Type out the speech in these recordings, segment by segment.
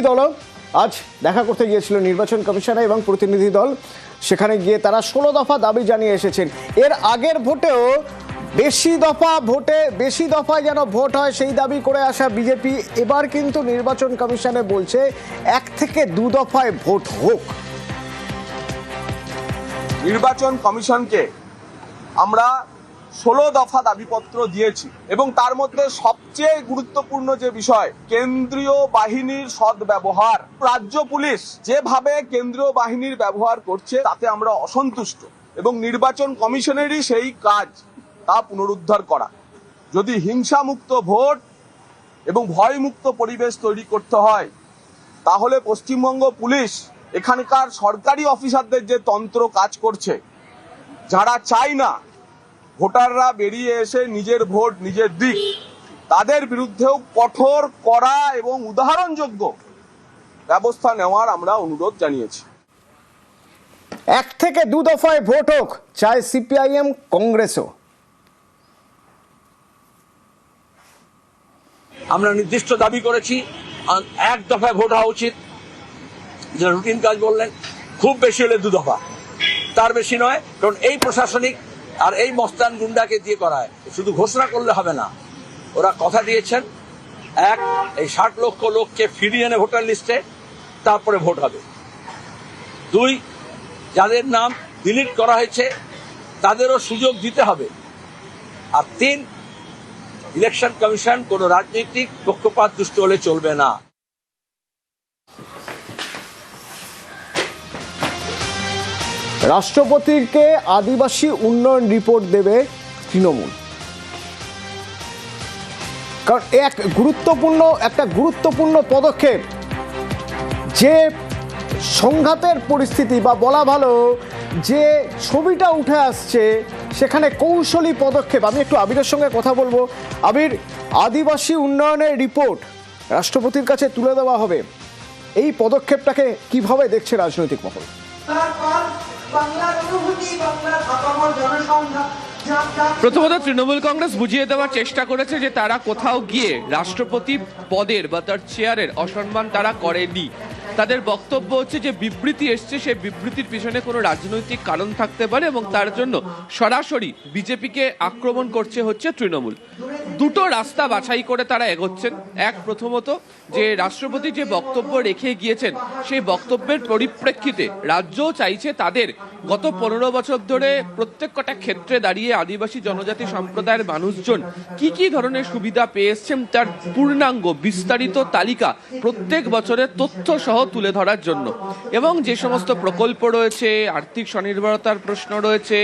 দল আজ দেখা করতে গিয়েছিল নির্বাচন কমিশনে এবং প্রতিনিধি দল সেখানে গিয়ে তারা 16 দফা দাবি জানিয়ে এসেছেন। এর আগের ভোটেও বেশি দফায় যেন ভোট হয় সেই দাবি করে আসা বিজেপি এবার কিন্তু নির্বাচন কমিশনে বলছে 1 থেকে 2 দফায় ভোট হোক। নির্বাচন কমিশনকে আমরা 16 দফা দাবিপত্র দিয়েছি এবং তার মধ্যে সবচেয়ে গুরুত্বপূর্ণ যে বিষয় কেন্দ্রীয় বাহিনীর সদ্ব্যবহার। রাজ্য পুলিশ যেভাবে কেন্দ্রীয় বাহিনীর ব্যবহার করছে তাতে আমরা অসন্তুষ্ট এবং নির্বাচন কমিশনেরই সেই কাজ তা পুনরুদ্ধার করা। যদি হিংসামুক্ত ভোট এবং ভয়মুক্ত পরিবেশ তৈরি করতে হয় তাহলে পশ্চিমবঙ্গ পুলিশ এখানকার সরকারি অফিসারদের যে তন্ত্র কাজ করছে, যারা চায় না ভোটাররা বেরিয়ে এসে নিজের ভোট নিজের দিক, তাদের বিরুদ্ধেও কঠোর কড়া এবং উদাহরণযোগ্য ব্যবস্থা নেওয়ার আমরা অনুরোধ জানিয়েছি। 1 থেকে 2 দফায় ভোট হোক চায় সিপিআইএম কংগ্রেসও। আমরা নির্দিষ্ট দাবি করেছি 1 দফায় ভোট হওয়া উচিত, যে রুটিন কাজ বললেন, খুব বেশি হলে 2 দফা, তার বেশি নয়। কারণ এই প্রশাসনিক আর এই মস্তান গুন্ডাকে দিয়ে করায়, শুধু ঘোষণা করলে হবে না। ওরা কথা দিয়েছেন এই 60 লক্ষ লোককে ফিরিয়ে এনে ভোটার লিস্টে, তারপরে ভোট হবে। 2, যাদের নাম ডিলিট করা হয়েছে তাদেরও সুযোগ দিতে হবে। আর 3, ইলেকশন কমিশন কোনো রাজনৈতিক পক্ষপাত দুষ্ট হলে চলবে না। রাষ্ট্রপতিকে আদিবাসী উন্নয়ন রিপোর্ট দেবে তৃণমূল, কারণ একটা গুরুত্বপূর্ণ পদক্ষেপ। যে সংঘাতের পরিস্থিতি বা বলা ভালো যে ছবিটা উঠে আসছে, সেখানে কৌশলী পদক্ষেপ। আমি একটু আবিরের সঙ্গে কথা বলবো। আবির, আদিবাসী উন্নয়নের রিপোর্ট রাষ্ট্রপতির কাছে তুলে দেওয়া হবে, এই পদক্ষেপটাকে কিভাবে দেখছে রাজনৈতিক মহল? প্রথমত তৃণমূল কংগ্রেস বুঝিয়ে দেওয়ার চেষ্টা করেছে যে তারা কোথাও গিয়ে রাষ্ট্রপতি পদের বা তার চেয়ারের অসম্মান তারা করেনি। তাদের বক্তব্য হচ্ছে যে বিবৃতি এসছে, সেই বিবৃতির পিছনে কোনো রাজনৈতিক কারণ থাকতে পারে এবং তার জন্য সরাসরি বিজেপিকে আক্রমণ করছে হচ্ছে তৃণমূল। দুটো রাস্তা বাছাই করে তারা এগোচ্ছেন। প্রথমত যে রাষ্ট্রপতি যে বক্তব্য রেখে গিয়েছেন সেই বক্তব্যের পরিপ্রেক্ষিতে রাজ্যও চাইছে তাদের গত 15 বছর ধরে প্রত্যেক কটা ক্ষেত্রে দাঁড়িয়ে আদিবাসী জনজাতি সম্প্রদায়ের মানুষজন কি ধরনের সুবিধা পেয়ে এসছেন তার পূর্ণাঙ্গ বিস্তারিত তালিকা প্রত্যেক বছরের তথ্য সহ তুলে ধরার জন্য, এবং যে সমস্ত প্রকল্প রয়েছে, আর্থিক স্বনির্ভরতার প্রশ্ন রয়েছে,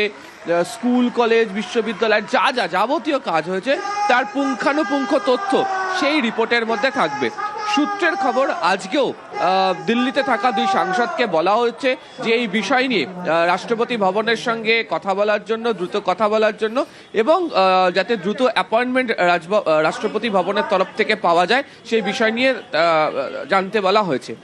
স্কুল কলেজ বিশ্ববিদ্যালয়ের যাবতীয় কাজ হয়েছে তার পুঙ্খানুপুঙ্খ তথ্য সেই রিপোর্টের মধ্যে থাকবে। সূত্রের খবর আজকেও দিল্লিতে থাকা 2 সাংসদকে বলা হচ্ছে যে এই বিষয় নিয়ে রাষ্ট্রপতি ভবনের সঙ্গে কথা বলার জন্য, দ্রুত কথা বলার জন্য, এবং যাতে দ্রুত অ্যাপয়েন্টমেন্ট রাষ্ট্রপতি ভবনের তরফ থেকে পাওয়া যায় সেই বিষয় নিয়ে জানতে বলা হয়েছে।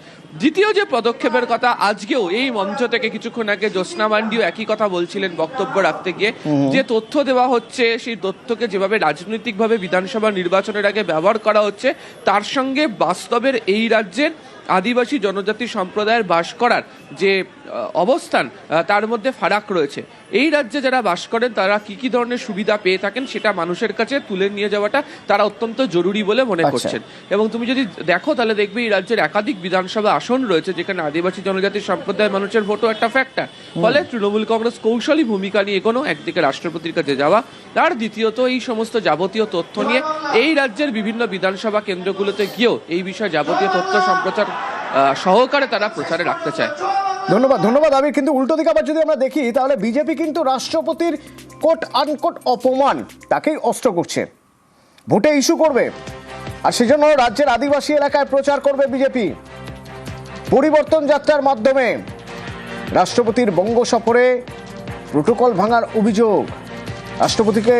দ্বিতীয় যে পদক্ষেপের কথা, আজকেও এই মঞ্চ থেকে কিছুক্ষণ আগে জ্যোৎস্না মান্ডিও একই কথা বলছিলেন বক্তব্য রাখতে গিয়ে, যে তথ্য দেওয়া হচ্ছে সেই তথ্যকে যেভাবে রাজনৈতিকভাবে বিধানসভা নির্বাচনের আগে ব্যবহার করা হচ্ছে, তার সঙ্গে বাস্তবের এই রাজ্যের আদিবাসী জনজাতি সম্প্রদায়ের বাস করার যে অবস্থান তার মধ্যে ফারাক রয়েছে। এই রাজ্যে যারা বাস করেন তারা কি ধরনের সুবিধা পেয়ে থাকেন সেটা মানুষের কাছে তুলে নিয়ে যাওয়াটা তারা অত্যন্ত জরুরি বলে মনে করছেন। এবং তুমি যদি দেখো তাহলে দেখবে এই রাজ্যের একাধিক বিধানসভা আসন রয়েছে যেখানে আদিবাসী জনজাতি সম্প্রদায়ের মানুষের ভোটও একটা ফ্যাক্টর। ফলে তৃণমূল কংগ্রেস কৌশলী ভূমিকা নিয়ে এগোনো, একদিকে রাষ্ট্রপতির কাছে যাওয়া, আর দ্বিতীয়ত এই সমস্ত যাবতীয় তথ্য নিয়ে এই রাজ্যের বিভিন্ন বিধানসভা কেন্দ্রগুলোতে গিয়েও এই বিষয়ে যাবতীয় তথ্য সম্প্রচার সহকারে তারা প্রচারে রাখতে চায়। ধন্যবাদ আবির। কিন্তু উল্টো দিকে আবার যদি আমরা দেখি তাহলে বিজেপি কিন্তু রাষ্ট্রপতির কোট আনকোট অপমান তাকেই অস্ত্র করছে, ভোটে ইস্যু করবে, আর সেজন্য রাজ্যের আদিবাসী এলাকায় প্রচার করবে বিজেপি। পরিবর্তন যাত্রার মাধ্যমে রাষ্ট্রপতির বঙ্গ সফরে প্রোটোকল ভাঙার অভিযোগ, রাষ্ট্রপতিকে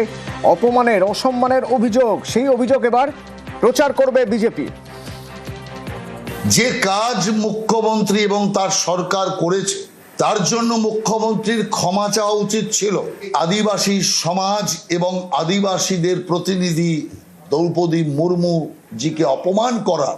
অসম্মানের অভিযোগ, সেই অভিযোগ এবার প্রচার করবে বিজেপি। যে কাজ মুখ্যমন্ত্রী এবং তার সরকার করেছে তার জন্য মুখ্যমন্ত্রীর ক্ষমা চাওয়া উচিত ছিল। আদিবাসী সমাজ এবং আদিবাসীদের প্রতিনিধি দ্রৌপদী মুর্মু জিকে অপমান করা,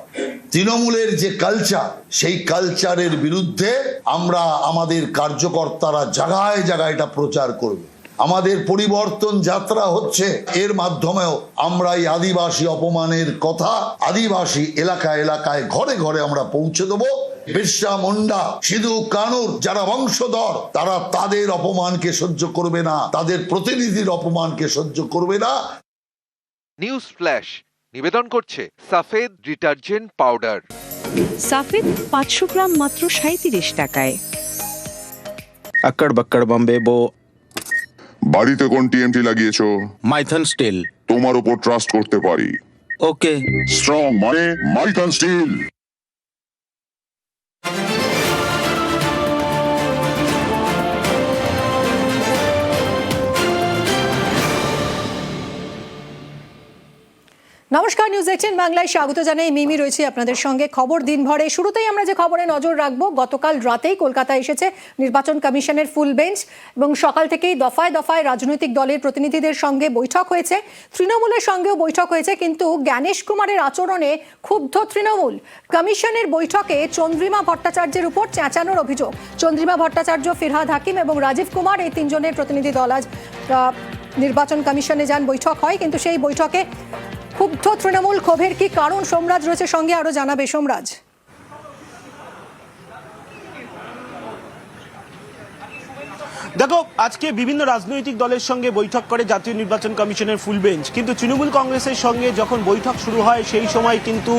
তৃণমূলের যে কালচার, সেই কালচারের বিরুদ্ধে আমরা আমাদের কার্যকর্তারা জায়গায় জায়গায় এটা প্রচার করব। আমাদের পরিবর্তন যাত্রা হচ্ছে, এর মাধ্যমেও আমরা এই আদিবাসী অপমানের কথা আদিবাসী এলাকায় এলাকায় ঘরে ঘরে আমরা পৌঁছে দেবো। বিরসা মুন্ডা, সিধু কানুর যারা বংশধর, তারা তাদের অপমানকে সহ্য করবে না, তাদের প্রতিনিধির অপমানকে সহ্য করবে না। নিউজ ফ্ল্যাশ নিবেদন করছে সাফেদ ডিটারজেন্ট পাউডার। সাফেদ 500 গ্রাম মাত্র 37 টাকায়। अक्कड़ बक्कड़ बम्बे बो। বাড়িতে কোন টিএমটি লাগিয়েছো? মাইথন স্টিল। তোমার উপর ট্রাস্ট করতে পারি। ওকে। স্ট্রং মানে মাইথন স্টিল। নমস্কার, নিউজ 18 বাংলায় স্বাগত জানাই। মিমি রয়েছে আপনাদের সঙ্গে খবর দিনভরে। শুরুতেই আমরা যে খবরে নজর রাখবো, গতকাল রাতেই কলকাতায় এসেছে নির্বাচন কমিশনের ফুল বেঞ্চ এবং সকাল থেকেই দফায় দফায় রাজনৈতিক দলের প্রতিনিধিদের সঙ্গে বৈঠক হয়েছে, তৃণমূলের সঙ্গেও বৈঠক হয়েছে। কিন্তু জ্ঞানেশ কুমারের আচরণে ক্ষুব্ধ তৃণমূল। কমিশনের বৈঠকে চন্দ্রিমা ভট্টাচার্যের উপর চেঁচানোর অভিযোগ। চন্দ্রিমা ভট্টাচার্য, ফিরহাদ হাকিম এবং রাজীব কুমার, এই তিনজনের প্রতিনিধি দল আজ নির্বাচন কমিশনে যান। বৈঠক হয়, কিন্তু সেই বৈঠকে ক্ষুব্ধ তৃণমূল। ক্ষোভের কি কারণ, সোমরাজ রয়েছে সঙ্গে, আরো জানাবে সোমরাজ। দেখো, আজকে বিভিন্ন রাজনৈতিক দলের সঙ্গে বৈঠক করে জাতীয় নির্বাচন কমিশনের ফুল বেঞ্চ, কিন্তু তৃণমূল কংগ্রেসের সঙ্গে যখন বৈঠক শুরু হয় সেই সময় কিন্তু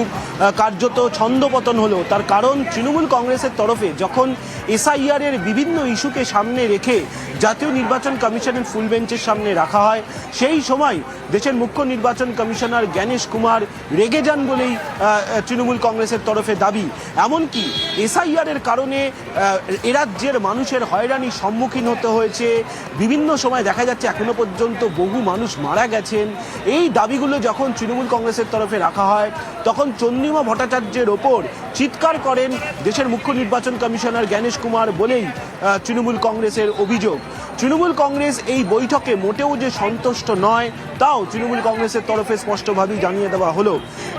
কার্যত ছন্দপতন হলো। তার কারণ, তৃণমূল কংগ্রেসের তরফে যখন এসআইআর এর বিভিন্ন ইস্যুকে সামনে রেখে জাতীয় নির্বাচন কমিশনের ফুল বেঞ্চের সামনে রাখা হয়, সেই সময় দেশের মুখ্য নির্বাচন কমিশনার জ্ঞানেশ কুমার রেগে যান বলেই তৃণমূল কংগ্রেসের তরফে দাবি। এমনকি এসআইআর এর কারণে এ রাজ্যের মানুষের হয়রানির সম্মুখীন হতে হয়েছে, বিভিন্ন সময় দেখা যাচ্ছে এখনো পর্যন্ত বহু মানুষ মারা গেছেন। এই দাবিগুলো যখন তৃণমূল কংগ্রেসের তরফে রাখা হয়, তখন চন্দ্রিমা ভট্টাচার্যের ওপর চিৎকার করেন দেশের মুখ্য নির্বাচন কমিশনার জ্ঞানেশ কুমার বলেই তৃণমূল কংগ্রেসের অভিযোগ। তৃণমূল কংগ্রেস এই বৈঠকে মোটেও যে সন্তুষ্ট নয়, তাও তৃণমূল কংগ্রেসের তরফে স্পষ্টভাবেই জানিয়ে দেওয়া হলো।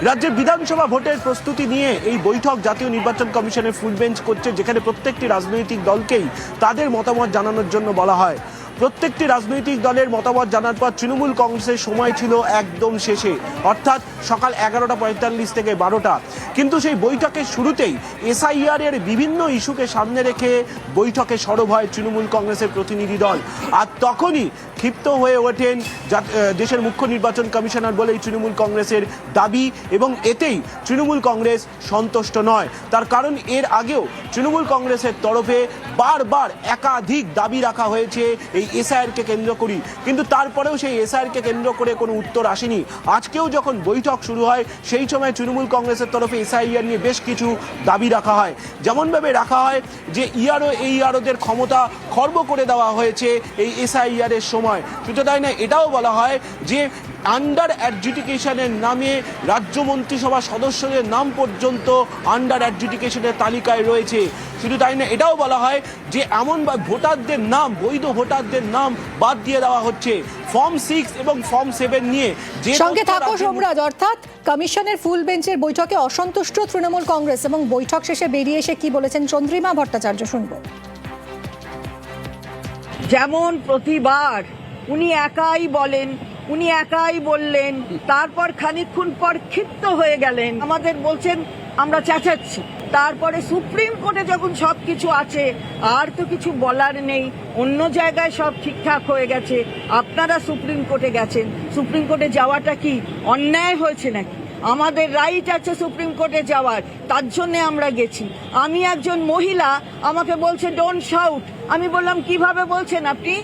রাজ্যের বিধানসভা ভোটের প্রস্তুতি নিয়ে এই বৈঠক জাতীয় নির্বাচন কমিশনের ফুল বেঞ্চ করছে, যেখানে প্রত্যেকটি রাজনৈতিক দলকেই তাদের মতামত জানানোর জন্য বলা হয়। প্রত্যেকটি রাজনৈতিক দলের মতামত জানার পর তৃণমূল কংগ্রেসের সময় ছিল একদম শেষে, অর্থাৎ সকাল 11:45 থেকে 12টা। কিন্তু সেই বৈঠকের শুরুতেই এসআইআর এর বিভিন্ন ইস্যুকে সামনে রেখে বৈঠকে সরব হয় তৃণমূল কংগ্রেসের প্রতিনিধি দল। আর তখনই ক্ষিপ্ত হয়ে ওঠেন দেশের মুখ্য নির্বাচন কমিশনার বলেই তৃণমূল কংগ্রেসের দাবি, এবং এতেই তৃণমূল কংগ্রেস সন্তুষ্ট নয়। তার কারণ, এর আগেও তৃণমূল কংগ্রেসের তরফে বারবার একাধিক দাবি রাখা হয়েছে এই এসআইআরকে কেন্দ্র করি, কিন্তু তারপরেও সেই এসআইআরকে কেন্দ্র করে কোনো উত্তর আসেনি। আজকেও যখন বৈঠক শুরু হয়, সেই সময় তৃণমূল কংগ্রেসের তরফে এসআইআর নিয়ে বেশ কিছু দাবি রাখা হয়। যেমনভাবে রাখা হয় যে এইআরওদের ক্ষমতা খর্ব করে দেওয়া হয়েছে এই এসআইআর এর সময়। শুধু তাই না, এটাও বলা হয় যে আন্ডার অ্যাডজুডিকেশনের নামে রাজ্য মন্ত্রিসভা সদস্যদের নাম পর্যন্ত আন্ডার অ্যাডজুডিকেশনের তালিকায় রয়েছে। শুধু তাই না, এটাও বলা হয় যে এমন ভোটারদের নাম, বৈধ ভোটারদের নাম বাদ দিয়ে দেওয়া হচ্ছে। ফর্ম 6 এবং ফর্ম 7 নিয়ে যে সঙ্গে থাকো সোমরাজ। অর্থাৎ কমিশনের ফুল বেঞ্চের বৈঠকে অসন্তুষ্ট তৃণমূল কংগ্রেস, এবং বৈঠক শেষে বেরিয়ে এসে কি বলেছেন চন্দ্রিমা ভট্টাচার্য শুনবো। যেমন প্রতিবার উনি একাই বলেন, উনি একাই বললেন, তারপর খানিকক্ষণ পর ক্ষিপ্ত হয়ে গেলেন, আমাদের বলছেন আমরা চেঁচাচ্ছি। তারপরে সুপ্রিম কোর্টে যখন সবকিছু আছে, আর তো কিছু বলার নেই, অন্য জায়গায় সব ঠিকঠাক হয়ে গেছে, আপনারা সুপ্রিম কোর্টে গেছেন, সুপ্রিম কোর্টে যাওয়াটা কি অন্যায় হয়েছে নাকি? আমাদের রাইট আছে সুপ্রিম কোর্টে যাওয়ার, তার জন্য আমরা গেছি। আমি একজন মহিলা, আমাকে বলছে ডোন্ট শাউট। আমি বললাম কিভাবে বলছেন আপনি?